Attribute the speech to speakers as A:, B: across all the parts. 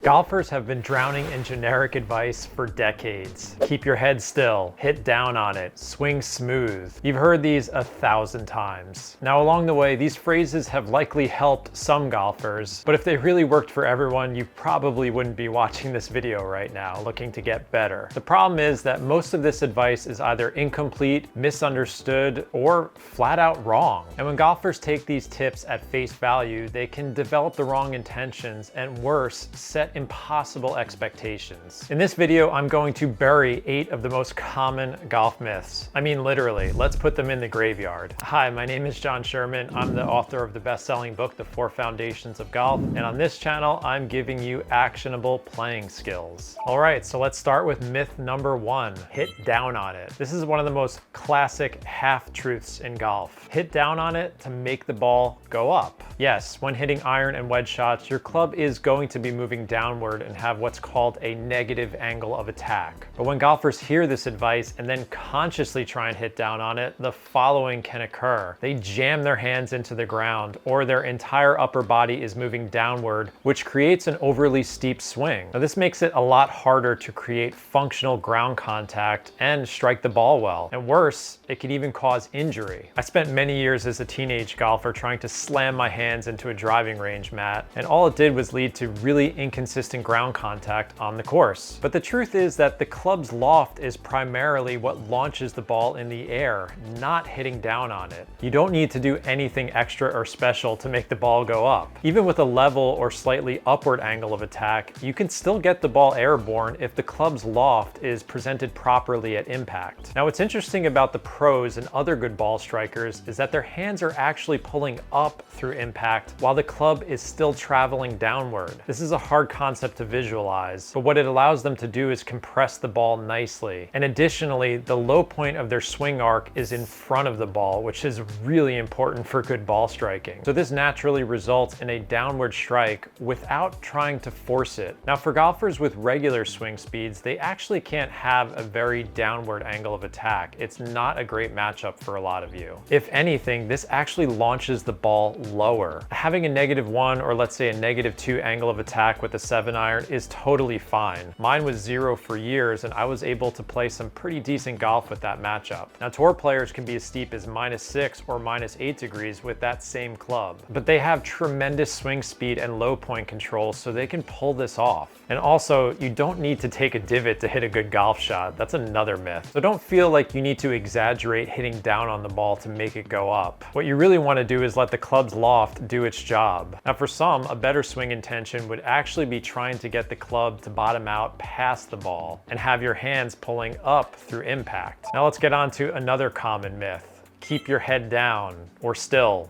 A: Golfers have been drowning in generic advice for decades. Keep your head still, hit down on it, swing smooth. You've heard these 1,000 times. Now along the way, these phrases have likely helped some golfers, but if they really worked for everyone, you probably wouldn't be watching this video right now, looking to get better. The problem is that most of this advice is either incomplete, misunderstood, or flat out wrong. And when golfers take these tips at face value, they can develop the wrong intentions and worse, set impossible expectations. In this video, I'm going to bury 8 of the most common golf myths. I mean, literally, let's put them in the graveyard. Hi, my name is Jon Sherman. I'm the author of the best-selling book, The 4 Foundations of Golf. And on this channel, I'm giving you actionable playing skills. All right, so let's start with myth number 1, hit down on it. This is one of the most classic half-truths in golf. Hit down on it to make the ball go up. Yes, when hitting iron and wedge shots, your club is going to be moving downward and have what's called a negative angle of attack. But when golfers hear this advice and then consciously try and hit down on it, the following can occur. They jam their hands into the ground, or their entire upper body is moving downward, which creates an overly steep swing. Now this makes it a lot harder to create functional ground contact and strike the ball well. And worse, it can even cause injury. I spent many years as a teenage golfer trying to slam my hands into a driving range mat, and all it did was lead to really inconsistent ground contact on the course. But the truth is that the club's loft is primarily what launches the ball in the air, not hitting down on it. You don't need to do anything extra or special to make the ball go up. Even with a level or slightly upward angle of attack, you can still get the ball airborne if the club's loft is presented properly at impact. Now what's interesting about the pros and other good ball strikers is that their hands are actually pulling up through impact while the club is still traveling downward. This is a hard concept to visualize, but what it allows them to do is compress the ball nicely. And additionally, the low point of their swing arc is in front of the ball, which is really important for good ball striking. So this naturally results in a downward strike without trying to force it. Now for golfers with regular swing speeds, they actually can't have a very downward angle of attack. It's not a great matchup for a lot of you. If anything, this actually launches the ball lower. Having a -1 or let's say a -2 angle of attack with a 7-iron is totally fine. Mine was 0 for years and I was able to play some pretty decent golf with that matchup. Now tour players can be as steep as -6 or -8 degrees with that same club, but they have tremendous swing speed and low point control, so they can pull this off. And also, you don't need to take a divot to hit a good golf shot. That's another myth. So don't feel like you need to exaggerate hitting down on the ball to make it go up. What you really want to do is let the club's loft do its job. Now for some, a better swing intention would actually be trying to get the club to bottom out past the ball and have your hands pulling up through impact. Now let's get on to another common myth. Keep your head down or still.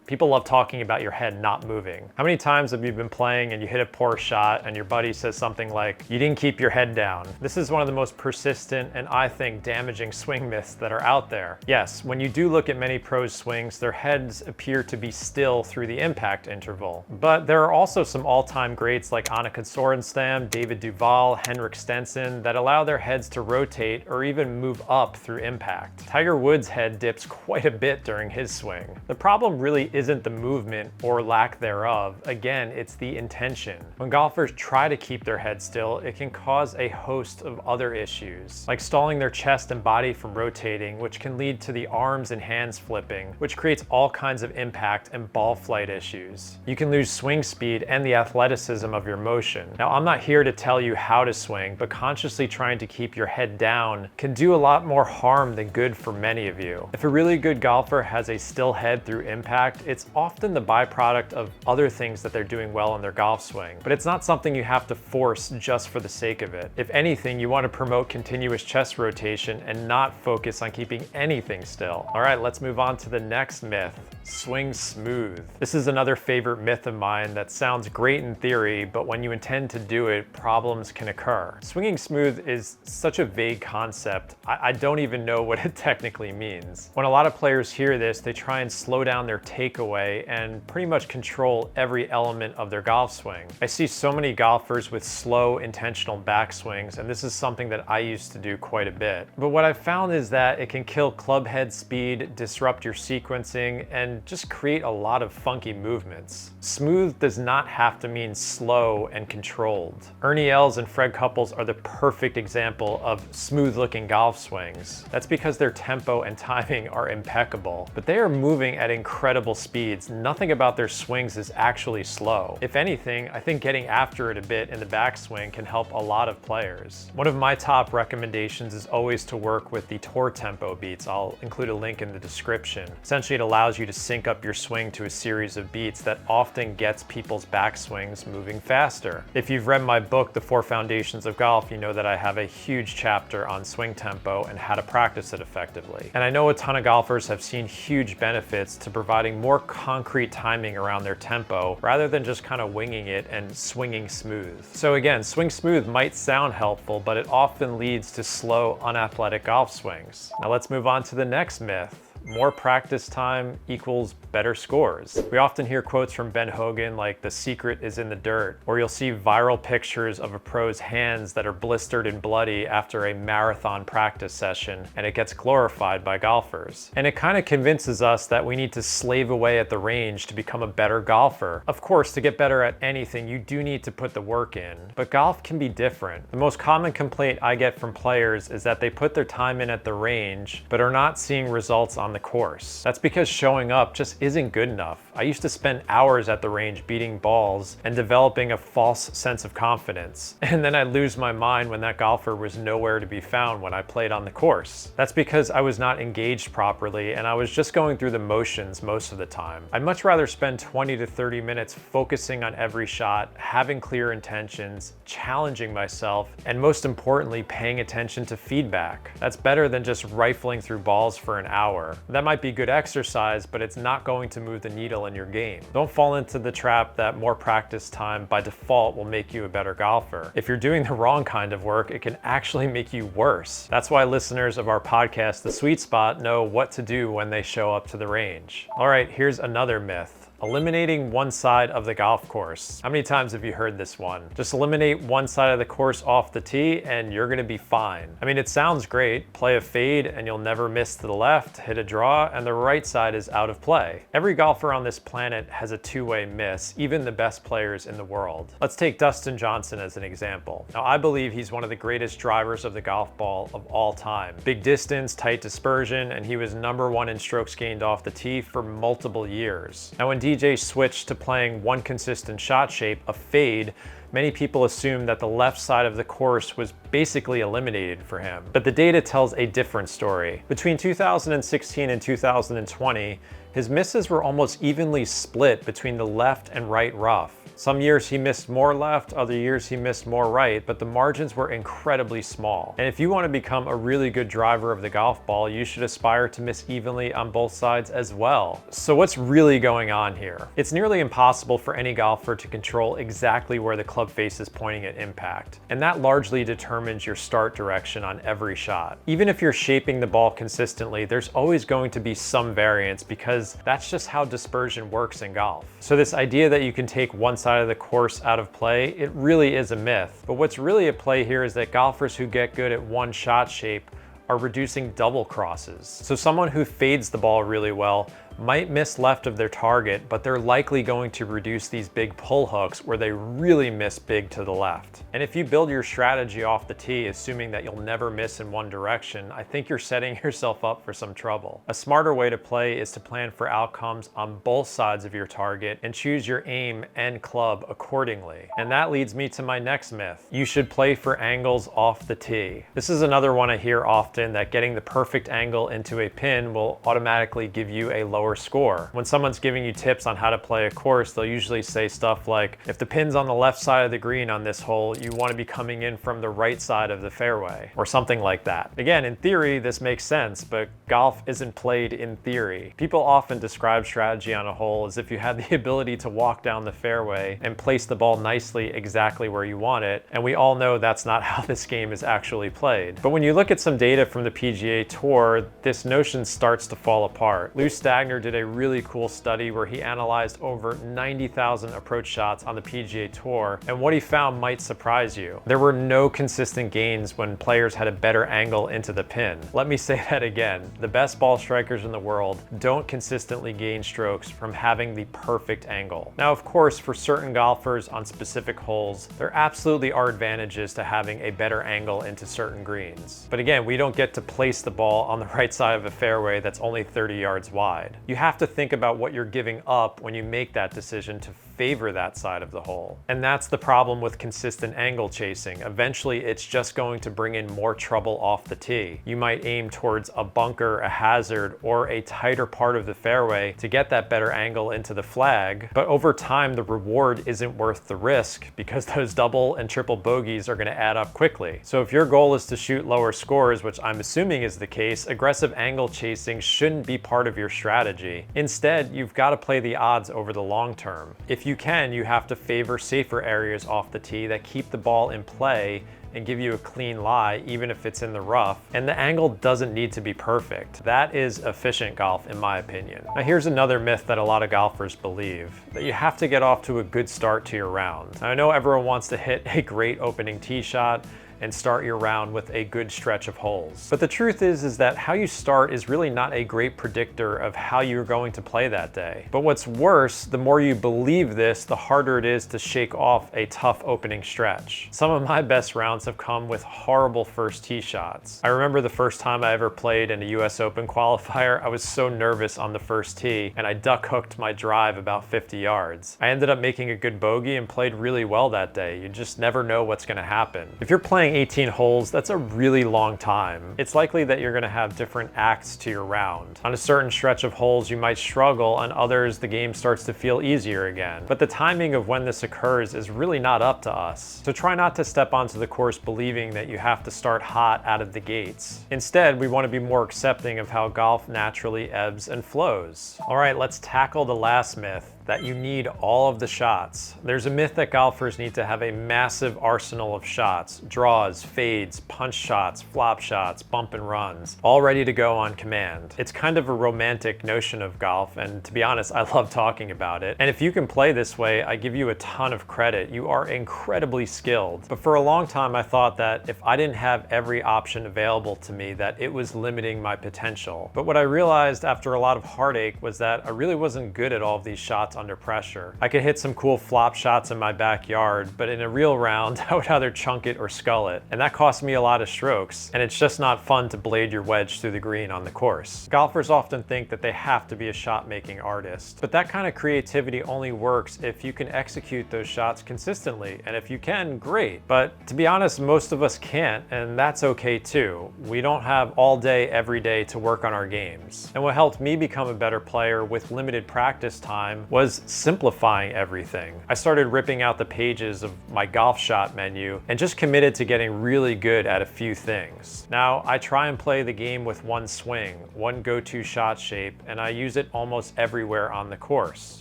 A: People love talking about your head not moving. How many times have you been playing and you hit a poor shot and your buddy says something like, "You didn't keep your head down"? This is one of the most persistent and I think damaging swing myths that are out there. Yes, when you do look at many pros' swings, their heads appear to be still through the impact interval. But there are also some all-time greats like Annika Sorenstam, David Duval, Henrik Stenson that allow their heads to rotate or even move up through impact. Tiger Woods' head dips quite a bit during his swing. The problem really isn't the movement or lack thereof. Again, it's the intention. When golfers try to keep their head still, it can cause a host of other issues, like stalling their chest and body from rotating, which can lead to the arms and hands flipping, which creates all kinds of impact and ball flight issues. You can lose swing speed and the athleticism of your motion. Now, I'm not here to tell you how to swing, but consciously trying to keep your head down can do a lot more harm than good for many of you. If a really good golfer has a still head through impact, it's often the byproduct of other things that they're doing well in their golf swing, but it's not something you have to force just for the sake of it. If anything, you want to promote continuous chest rotation and not focus on keeping anything still. All right, let's move on to the next myth. Swing smooth. This is another favorite myth of mine that sounds great in theory, but when you intend to do it, problems can occur. Swinging smooth is such a vague concept, I don't even know what it technically means. When a lot of players hear this, they try and slow down their take takeaway and pretty much control every element of their golf swing. I see so many golfers with slow, intentional backswings, and this is something that I used to do quite a bit. But what I've found is that it can kill club head speed, disrupt your sequencing, and just create a lot of funky movements. Smooth does not have to mean slow and controlled. Ernie Els and Fred Couples are the perfect example of smooth-looking golf swings. That's because their tempo and timing are impeccable, but they are moving at incredible speeds. Nothing about their swings is actually slow. If anything, I think getting after it a bit in the backswing can help a lot of players. One of my top recommendations is always to work with the Tour tempo beats. I'll include a link in the description. Essentially, it allows you to sync up your swing to a series of beats that often gets people's backswings moving faster. If you've read my book, The 4 Foundations of Golf, you know that I have a huge chapter on swing tempo and how to practice it effectively. And I know a ton of golfers have seen huge benefits to providing more concrete timing around their tempo rather than just kind of winging it and swinging smooth. So again, swing smooth might sound helpful, but it often leads to slow, unathletic golf swings. Now let's move on to the next myth. More practice time equals better scores. We often hear quotes from Ben Hogan like "the secret is in the dirt," or you'll see viral pictures of a pro's hands that are blistered and bloody after a marathon practice session, and it gets glorified by golfers. And it kind of convinces us that we need to slave away at the range to become a better golfer. Of course, to get better at anything, you do need to put the work in, but golf can be different. The most common complaint I get from players is that they put their time in at the range, but are not seeing results on the course. That's because showing up just isn't good enough. I used to spend hours at the range beating balls and developing a false sense of confidence. And then I'd lose my mind when that golfer was nowhere to be found when I played on the course. That's because I was not engaged properly and I was just going through the motions most of the time. I'd much rather spend 20 to 30 minutes focusing on every shot, having clear intentions, challenging myself, and most importantly, paying attention to feedback. That's better than just rifling through balls for an hour. That might be good exercise, but it's not going to move the needle in your game. Don't fall into the trap that more practice time by default will make you a better golfer. If you're doing the wrong kind of work, it can actually make you worse. That's why listeners of our podcast, The Sweet Spot, know what to do when they show up to the range. All right, here's another myth. Eliminating one side of the golf course. How many times have you heard this one? Just eliminate one side of the course off the tee and you're gonna be fine. I mean, it sounds great. Play a fade and you'll never miss to the left, hit a draw, and the right side is out of play. Every golfer on this planet has a two-way miss, even the best players in the world. Let's take Dustin Johnson as an example. Now, I believe he's one of the greatest drivers of the golf ball of all time. Big distance, tight dispersion, and he was #1 in strokes gained off the tee for multiple years. Now, when DJ switched to playing one consistent shot shape, a fade, many people assume that the left side of the course was basically eliminated for him. But the data tells a different story. Between 2016 and 2020, his misses were almost evenly split between the left and right rough. Some years he missed more left, other years he missed more right, but the margins were incredibly small. And if you want to become a really good driver of the golf ball, you should aspire to miss evenly on both sides as well. So what's really going on here? It's nearly impossible for any golfer to control exactly where the club face is pointing at impact, and that largely determines your start direction on every shot. Even if you're shaping the ball consistently, there's always going to be some variance because that's just how dispersion works in golf. So this idea that you can take one side of the course out of play, it really is a myth. But what's really at play here is that golfers who get good at one shot shape are reducing double crosses. So someone who fades the ball really well might miss left of their target, but they're likely going to reduce these big pull hooks where they really miss big to the left. And if you build your strategy off the tee, assuming that you'll never miss in one direction, I think you're setting yourself up for some trouble. A smarter way to play is to plan for outcomes on both sides of your target and choose your aim and club accordingly. And that leads me to my next myth. You should play for angles off the tee. This is another one I hear often, that getting the perfect angle into a pin will automatically give you a lower score. When someone's giving you tips on how to play a course, they'll usually say stuff like, if the pin's on the left side of the green on this hole, you want to be coming in from the right side of the fairway, or something like that. Again, in theory, this makes sense, but golf isn't played in theory. People often describe strategy on a hole as if you had the ability to walk down the fairway and place the ball nicely exactly where you want it, and we all know that's not how this game is actually played. But when you look at some data from the PGA Tour, this notion starts to fall apart. Lou Stagner Trainer did a really cool study where he analyzed over 90,000 approach shots on the PGA Tour, and what he found might surprise you. There were no consistent gains when players had a better angle into the pin. Let me say that again. The best ball strikers in the world don't consistently gain strokes from having the perfect angle. Now, of course, for certain golfers on specific holes, there absolutely are advantages to having a better angle into certain greens. But again, we don't get to place the ball on the right side of a fairway that's only 30 yards wide. You have to think about what you're giving up when you make that decision to favor that side of the hole. And that's the problem with consistent angle chasing. Eventually, it's just going to bring in more trouble off the tee. You might aim towards a bunker, a hazard, or a tighter part of the fairway to get that better angle into the flag, but over time, the reward isn't worth the risk because those double and triple bogeys are gonna add up quickly. So if your goal is to shoot lower scores, which I'm assuming is the case, aggressive angle chasing shouldn't be part of your strategy. Instead, you've got to play the odds over the long term. If you can, you have to favor safer areas off the tee that keep the ball in play and give you a clean lie, even if it's in the rough. And the angle doesn't need to be perfect. That is efficient golf, in my opinion. Now, here's another myth that a lot of golfers believe, that you have to get off to a good start to your round. Now, I know everyone wants to hit a great opening tee shot and start your round with a good stretch of holes. But the truth is that how you start is really not a great predictor of how you're going to play that day. But what's worse, the more you believe this, the harder it is to shake off a tough opening stretch. Some of my best rounds have come with horrible first tee shots. I remember the first time I ever played in a US Open qualifier, I was so nervous on the first tee and I duck hooked my drive about 50 yards. I ended up making a good bogey and played really well that day. You just never know what's gonna happen. If you're playing 18 holes, that's a really long time. It's likely that you're gonna have different acts to your round. On a certain stretch of holes, you might struggle, on others, the game starts to feel easier again. But the timing of when this occurs is really not up to us. So try not to step onto the course believing that you have to start hot out of the gates. Instead, we wanna be more accepting of how golf naturally ebbs and flows. All right, let's tackle the last myth, that you need all of the shots. There's a myth that golfers need to have a massive arsenal of shots, draws, fades, punch shots, flop shots, bump and runs, all ready to go on command. It's kind of a romantic notion of golf, and to be honest, I love talking about it. And if you can play this way, I give you a ton of credit. You are incredibly skilled. But for a long time, I thought that if I didn't have every option available to me, that it was limiting my potential. But what I realized after a lot of heartache was that I really wasn't good at all of these shots under pressure. I could hit some cool flop shots in my backyard, but in a real round, I would either chunk it or scull it. And that cost me a lot of strokes. And it's just not fun to blade your wedge through the green on the course. Golfers often think that they have to be a shot-making artist, but that kind of creativity only works if you can execute those shots consistently. And if you can, great. But to be honest, most of us can't, and that's okay too. We don't have all day, every day to work on our games. And what helped me become a better player with limited practice time was simplifying everything. I started ripping out the pages of my golf shot menu and just committed to getting really good at a few things. Now, I try and play the game with one swing, one go-to shot shape, and I use it almost everywhere on the course.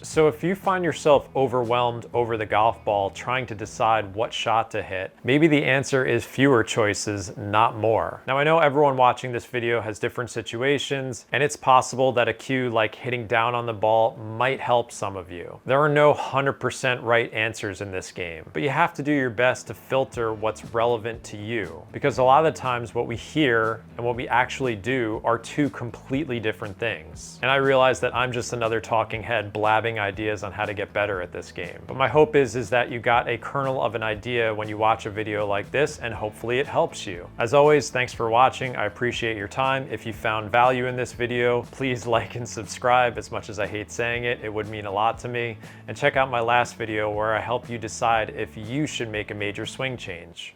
A: So if you find yourself overwhelmed over the golf ball trying to decide what shot to hit, maybe the answer is fewer choices, not more. Now, I know everyone watching this video has different situations, and it's possible that a cue like hitting down on the ball might help some of you. There are no 100% right answers in this game, but you have to do your best to filter what's relevant to you, because a lot of the times what we hear and what we actually do are two completely different things. And I realize that I'm just another talking head blabbing ideas on how to get better at this game. But my hope is that you got a kernel of an idea when you watch a video like this, and hopefully it helps you. As always, thanks for watching. I appreciate your time. If you found value in this video, please like and subscribe. As much as I hate saying it, it would mean a lot to me. And check out my last video where I help you decide if you should make a major swing change.